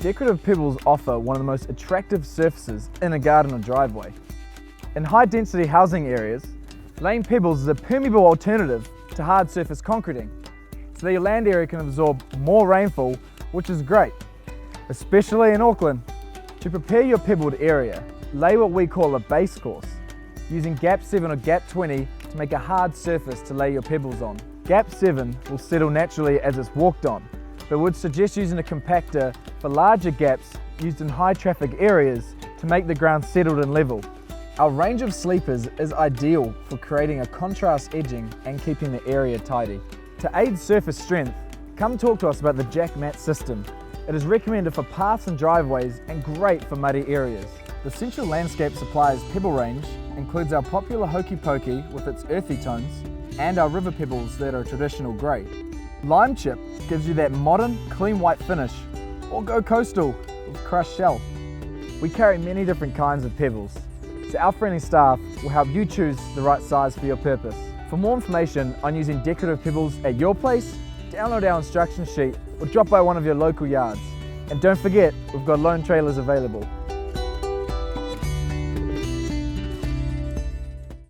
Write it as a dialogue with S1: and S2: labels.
S1: Decorative pebbles offer one of the most attractive surfaces in a garden or driveway. In high-density housing areas, laying pebbles is a permeable alternative to hard surface concreting, so that your land area can absorb more rainfall, which is great, especially in Auckland. To prepare your pebbled area, lay what we call a base course, using gap 7 or gap 20 to make a hard surface to lay your pebbles on. Gap 7 will settle naturally as it's walked on, but would suggest using a compactor for larger gaps used in high traffic areas to make the ground settled and level. Our range of sleepers is ideal for creating a contrast edging and keeping the area tidy. To aid surface strength, come talk to us about the Jack Mat system. It is recommended for paths and driveways and great for muddy areas. The Central Landscape Supplies pebble range includes our popular Hokey Pokey with its earthy tones and our river pebbles that are traditional grey. Lime Chip gives you that modern, clean white finish, or go coastal with crushed shell. We carry many different kinds of pebbles, so our friendly staff will help you choose the right size for your purpose. For more information on using decorative pebbles at your place, download our instruction sheet or drop by one of your local yards. And don't forget, we've got loan trailers available.